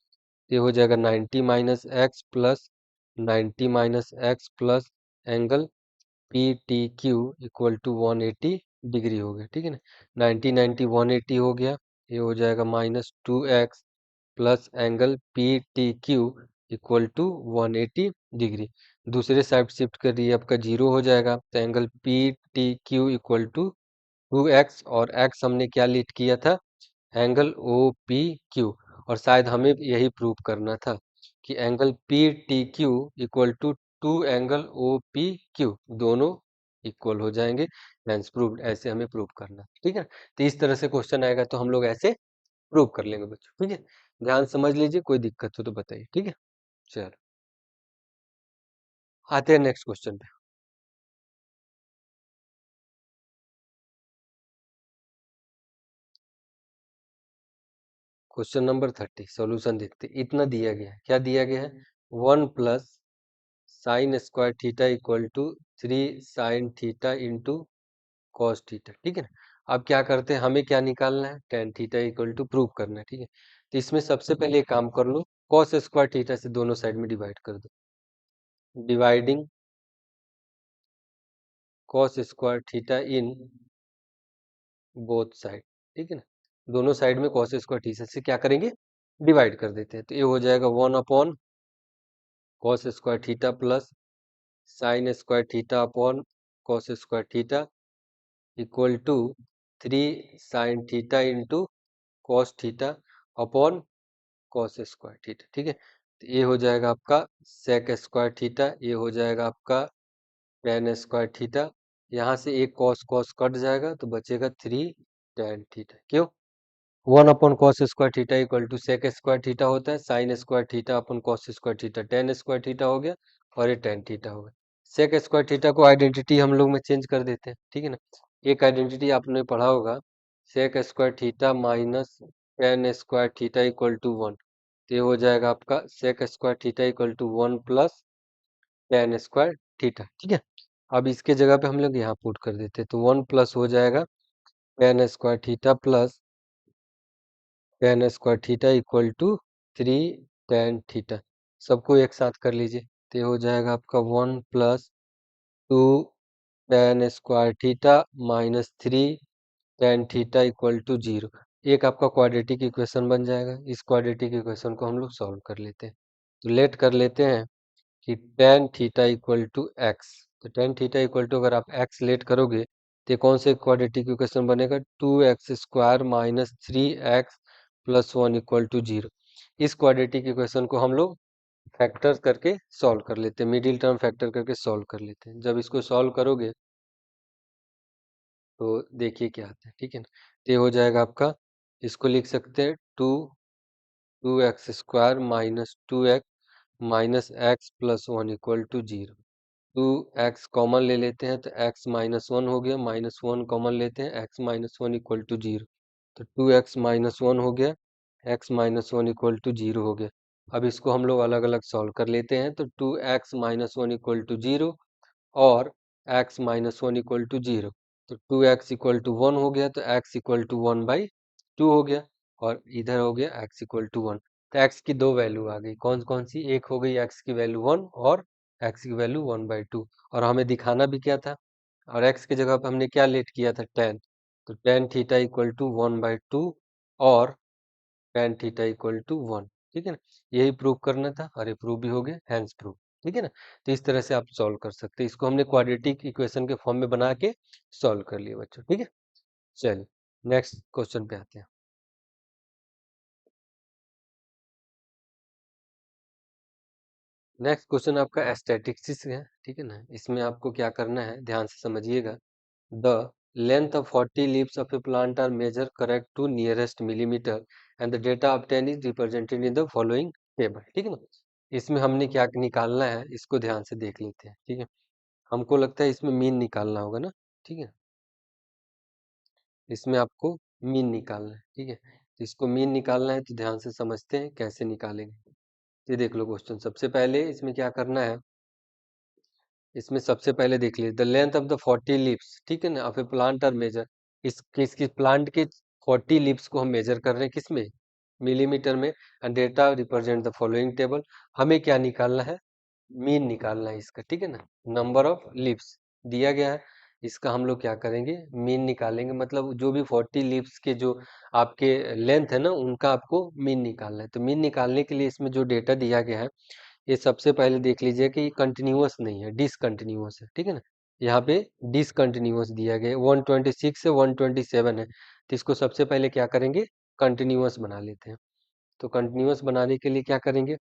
ये हो जाएगा 90 minus x plus 90 minus x plus angle P T Q equal to 180 degree हो गया, ठीक है ना, 90 90 180 हो गया, ये हो जाएगा minus 2x plus angle P T Q equal to 180 degree. दूसरे साइड शिफ्ट कर दिए, आपका जीरो हो जाएगा, तो angle P T Q equal to 2x, और x हमने क्या लीट किया था, एंगल ओ पी क्यू, और शायद हमें यही प्रूव करना था कि angle P T Q equal to two angle O P Q, दोनों इक्वल हो जाएंगे, हेंस प्रूव्ड, ऐसे हमें प्रूव करना, ठीक है। तो इस तरह से क्वेश्चन आएगा तो हम लोग ऐसे प्रूव कर लेंगे बच्चों, ठीक है, ध्यान समझ लीजिए, कोई दिक्कत हो तो बताइए, ठीक है। चलो आते हैं नेक्स्ट क्वेश्चन पे। क्वेश्चन नंबर 30, सॉल्यूशन देखते हैं। इतना दिया गया है, क्या दिया गया है, 1 plus sine square theta equal to 3 sine theta into cos theta, ठीक है ना। अब क्या करते हैं, हमें क्या निकालना है, tan theta equal to prove करना है, ठीक है। तो इसमें सबसे पहले एक काम कर लो, कॉस स्क्वायर थीटा से दोनों साइड में डिवाइड कर दो, dividing cos square theta in both side, ठीक है ना, दोनों साइड में कॉस स्क्वायर थीटा से क्या करेंगे, डिवाइड कर देते हैं, तो ये हो जाएगा 1 upon cos square theta plus sine square theta upon cos square theta equal to 3 sine theta into cos theta upon cos square theta, ठीक है। तो ये हो जाएगा आपका सेक स्क्वायर थीटा, ये हो जाएगा आपका टेन स्क्वायर थीटा, यहाँ से एक कॉस कॉस कट जाएगा तो बचेगा 3 टेन थीटा, क्यों, 1 upon cos square theta equal to sec square theta होता है, sine square theta upon cos square theta tan square theta हो गया, और ये टेन थीटा हो गया। सेक स्क्वायर थीटा को आइडेंटिटी हम लोग में चेंज कर देते हैं, ठीक है ना, एक आइडेंटिटी आपने पढ़ा होगा, sec square theta minus tan square theta equal to 1, तो ये हो जाएगा आपका sec square theta equal to 1 plus tan square theta, ठीक है। अब इसके जगह पे हम लोग यहाँ पुट कर देते हैं, तो 1 प्लस हो जाएगा tan square theta plus tan square theta equal to 3 tan theta, सबको एक साथ कर लीजिए, तो ये हो जाएगा आपका 1 plus 2 tan square theta minus 3 tan theta equal to 0। एक आपका क्वाड्रेटिक इक्वेशन बन जाएगा, इस क्वाड्रेटिक इक्वेशन को हम लोग सॉल्व कर लेते हैं, तो लेट कर लेते हैं कि tan theta equal to x, तो टेन थीटा इक्वल टू अगर आप एक्स लेट करोगे तो कौन से क्वाड्रेटिक इक्वेशन बनेगा, 2x square minus 3x plus 1 equal to 0। इस क्वाड्रेटिक इक्वेशन को हम लोग फैक्टर करके सॉल्व कर लेते हैं, मिडिल टर्म फैक्टर करके सॉल्व कर लेते हैं। जब इसको सॉल्व करोगे तो देखिए क्या आता है, ठीक है ना, तो ये हो जाएगा आपका, इसको लिख सकते हैं two x square minus 2x minus x plus 1 equal to 0। 2x common ले लेते हैं तो x माइनस 1 हो गया, माइनस 1 कॉमन लेते हैं, x माइनस 1 इक्वल टू 0, तो 2x माइनस 1 हो गया, x माइनस 1 इक्वल टू 0 हो गया। अब इसको हम लोग अलग अलग सॉल्व कर लेते हैं, तो 2x माइनस 1 इक्वल टू 0 और x माइनस 1 इक्वल टू 0, तो 2x इक्वल टू 1 हो गया, तो x इक्वल टू 1 बाई 2 हो गया, और इधर हो गया x इक्वल टू 1। तो x की दो वैल्यू आ गई, कौन कौन सी, एक हो गई x की वैल्यू 1 और x की वैल्यू 1 बाई 2, और हमें दिखाना भी क्या था, और x की जगह पर हमने क्या लेट किया था, टेन, तो tan theta equal to 1 by 2 और टेन थीटा इक्वल टू 1, ठीक है ना, यही प्रूव करना था, और ये प्रूव भी हो गया, हैंस प्रूव, ठीक है ना। तो इस तरह से आप सॉल्व कर सकते हैं, इसको हमने क्वाड्रेटिक इक्वेशन के फॉर्म में बना के सॉल्व कर लिया बच्चों, ठीक है। चलिए नेक्स्ट क्वेश्चन पे आते हैं। नेक्स्ट क्वेश्चन आपका एस्थेटिक्स है, ठीक है ना, इसमें आपको क्या करना है, ध्यान से समझिएगा। The length of 40 leaves of a plant are measured correct to nearest millimeter and the data obtained is represented in the following table। ठीक है ना, इसमें हमने क्या निकालना है इसको ध्यान से देख लेते हैं। ठीक है, हमको लगता है इसमें मीन निकालना होगा ना। ठीक है, इसमें आपको मीन निकालना है। ठीक है, तो इसको मीन निकालना है तो ध्यान से समझते हैं कैसे निकालेंगे। ये देख लो क्वेश्चन, सबसे पहले इसमें क्या करना है, इसमें सबसे पहले देख लीजिए the length of the 40 leaves. ठीक है ना, of a plant are measured, इसकी प्लांट के 40 लीव्स को हम मेजर कर रहे हैं किसमें, मिलीमीटर में। And data represent the following table, हमें क्या निकालना है, मीन निकालना है इसका। ठीक है ना, नंबर ऑफ लीव्स दिया गया है, इसका हम लोग क्या करेंगे, मीन निकालेंगे। मतलब जो भी 40 लीव्स के जो आपके लेंथ है ना उनका आपको मीन निकालना है। तो मीन निकालने के लिए इसमें जो डेटा दिया गया है, ये सबसे पहले देख लीजिए कि ये कंटिन्यूअस नहीं है, डिसकंटिन्यूअस है। ठीक है ना, यहाँ पे डिसकंटिन्यूअस दिया गया है, 126 से 127 है, तो इसको सबसे पहले क्या करेंगे, कंटिन्यूअस बना लेते हैं। तो कंटिन्यूअस बनाने के लिए क्या करेंगे,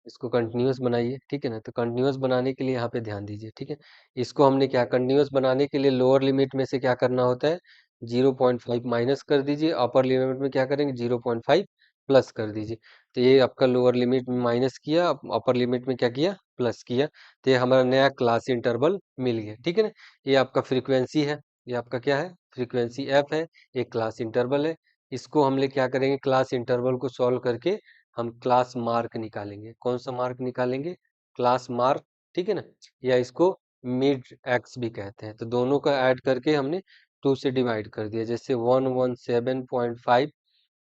इसको कंटिन्यूअस बनाइए। ठीक है ना, तो कंटिन्यूअस बनाने के लिए यहाँ पे ध्यान दीजिए। ठीक है, इसको हमने क्या, कंटिन्यूअस बनाने के लिए लोअर लिमिट में से क्या करना होता है, 0.5 माइनस कर दीजिए, अपर लिमिट में क्या करेंगे 0.5 प्लस कर दीजिए। तो ये आपका लोअर लिमिट में माइनस किया, अपर लिमिट में क्या किया, प्लस किया, तो ये हमारा नया क्लास इंटरवल मिल गया। ठीक है ना, ये आपका फ्रीक्वेंसी है, ये आपका क्या है, फ्रीक्वेंसी एफ है, एक क्लास इंटरवल है। इसको हम लोग क्या करेंगे, क्लास इंटरवल को सॉल्व करके हम क्लास मार्क निकालेंगे। कौन सा मार्क निकालेंगे, क्लास मार्क। ठीक है ना, या इसको मिड एक्स भी कहते हैं। तो दोनों का ऐड करके हमने 2 से डिवाइड कर दिया, जैसे 117.5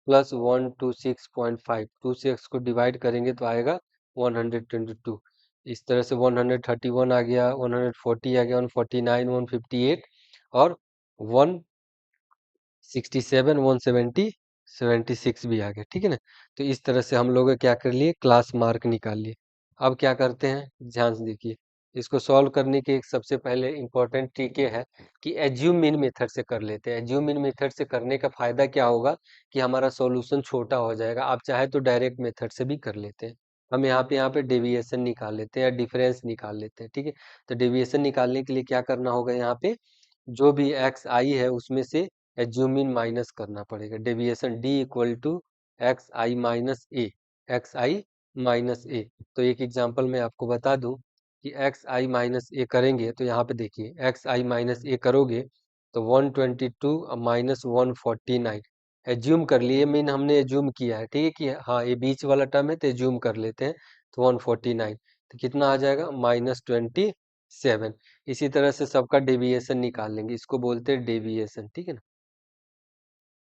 प्लस 126.5, 2 से x को डिवाइड करेंगे तो आएगा 122। इस तरह से 131 आ गया, 140 आ गया, 149, 158 और 167, 170, 76 भी आ गया। ठीक है ना, तो इस तरह से हम लोग क्या कर लिए, क्लास मार्क निकाल लिए। अब क्या करते हैं, ध्यान से देखिए, इसको सॉल्व करने के एक सबसे पहले इंपॉर्टेंट ट्रिक ये है कि एज्यूम मीन मेथड से कर लेते हैं। एज्यूम मीन मेथड से करने का फायदा क्या होगा कि हमारा सॉल्यूशन छोटा हो जाएगा। आप चाहे तो डायरेक्ट मेथड से भी कर लेते हैं। हम यहाँ पे डेविएशन निकाल लेते हैं या डिफरेंस निकाल लेते हैं। ठीक है, तो डेविएशन निकालने के लिए क्या करना होगा, यहाँ पे जो भी एक्स आई है उसमें से एज्यूम इन माइनस करना पड़ेगा। Deviation D equal to X I minus A, X I minus A. तो एक एग्जांपल मैं आपको बता दूं कि एक्स आई माइनस ए करेंगे तो यहाँ पे देखिए एक्स आई माइनस ए करोगे तो 122 माइनस 149 एज्यूम कर लिए, मीन हमने एज्यूम किया है। ठीक है कि हाँ ये बीच वाला टर्म है तो एज्यूम कर लेते हैं, तो 149, तो कितना आ जाएगा -27। इसी तरह से सबका डेविएशन निकाल लेंगे, इसको बोलते हैं डेविएशन। ठीक है ना,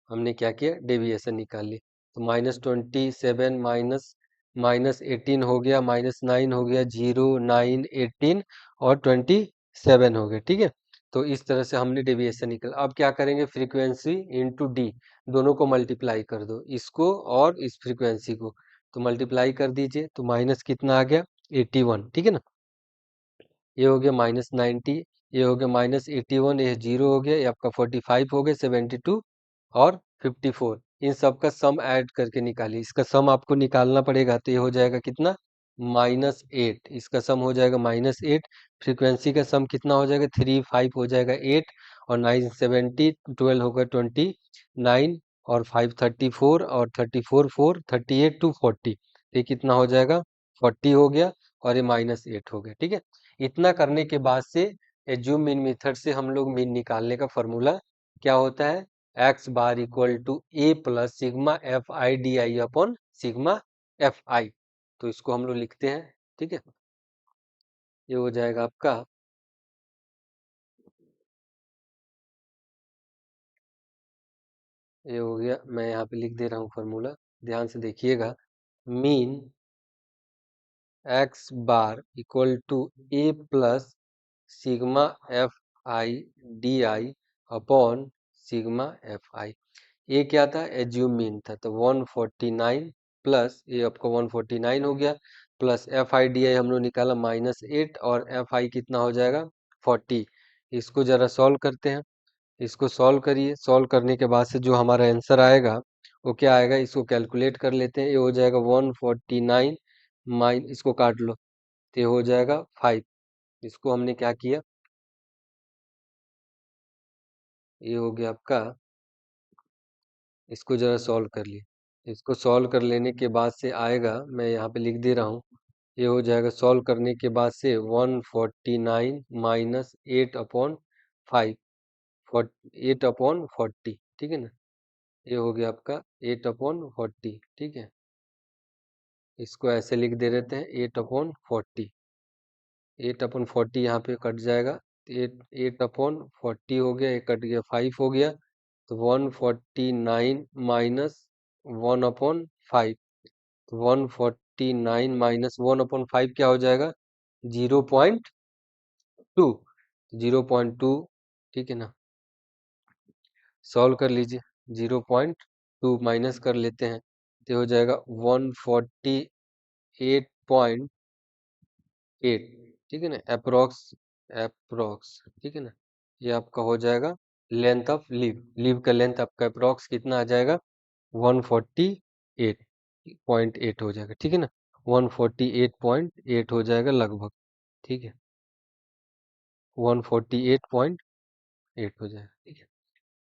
हमने क्या किया, डेविएशन निकाल ली। तो -27 माइनस -18 हो गया, -9 हो गया, 0, 9, 18 और 27 हो गया। ठीक है, तो इस तरह से हमने डेविएशन निकाला। अब क्या करेंगे, फ्रीक्वेंसी इंटू डी, दोनों को मल्टीप्लाई कर दो, इसको और इस फ्रीक्वेंसी को, तो मल्टीप्लाई कर दीजिए, तो माइनस कितना आ गया 81। ठीक है ना, ये हो गया -90, ये हो गया -81, ये 0 हो गया, ये आपका 45 हो गया, 72 और 54। इन सब का सम ऐड करके निकालिए, इसका सम आपको निकालना पड़ेगा, तो ये हो जाएगा कितना -8, इसका सम हो जाएगा -8। फ्रीक्वेंसी का सम कितना हो जाएगा 3, 5 हो जाएगा 8 और 9 70, 12 होगा 29 और 5 34 और 34 4 38 टू 40, ये कितना हो जाएगा 40 हो गया और ये -8 हो गया। ठीक है, इतना करने के बाद से एज्यूम मीन मेथड से हम लोग मीन निकालने का फॉर्मूला क्या होता है, x bar equal to a plus sigma f i d i upon sigma f i. तो इसको हम लोग लिखते हैं। ठीक है, ये हो जाएगा आपका, ये हो गया, मैं यहाँ पे लिख दे रहा हूँ फॉर्मूला, ध्यान से देखिएगा। Mean x bar equal to a plus sigma f i d i upon sigma f i. ये क्या था, एज्यूम मीन था, तो 149 प्लस ये आपका 149 हो गया, प्लस एफ आई डी आई हम लोग निकाला -8 और एफ आई कितना हो जाएगा 40। इसको जरा सॉल्व करते हैं, इसको सॉल्व करिए, सॉल्व करने के बाद से जो हमारा आंसर आएगा वो क्या आएगा, इसको कैलकुलेट कर लेते हैं। ये हो जाएगा 149 माइन, इसको काट लो, तो ये हो जाएगा 5। इसको हमने क्या किया, ये हो गया आपका, इसको जरा सॉल्व कर लिए। इसको सॉल्व कर लेने के बाद से आएगा, मैं यहाँ पे लिख दे रहा हूँ, ये हो जाएगा सॉल्व करने के बाद से 149 माइनस 8/5, 8/40, ठीक है ना। ये हो गया आपका 8/40, ठीक है। इसको ऐसे लिख दे देते हैं 8/40, 8/40 यहाँ पे कट जाएगा, 8/40 हो गया, ये कट गया, 5 हो गया, तो 149 माइनस 1/5, तो 149 माइनस 1/5 क्या हो जाएगा, 0.2, 0.2, ठीक है ना। सॉल्व कर लीजिए, 0.2 माइनस कर लेते हैं तो हो जाएगा 148.8, ठीक है ना, अप्रोक्स, ठीक है ना। ये आपका हो जाएगा लेंथ ऑफ लीव का लेंथ आपका अप्रोक्स कितना आ जाएगा, 148.8 हो जाएगा, ठीक है ना, 148.8 हो जाएगा लगभग, ठीक है, 148.8 हो जाएगा, ठीक है।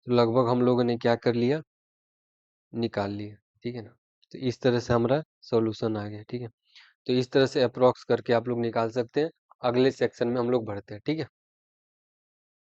तो लगभग हम लोगों ने क्या कर लिया, निकाल लिया, ठीक है ना। तो इस तरह से हमारा सॉल्यूशन आ गया, ठीक है। तो इस तरह से अप्रोक्स करके आप लोग निकाल सकते हैं। अगले सेक्शन में हम लोग बढ़ते हैं, ठीक है।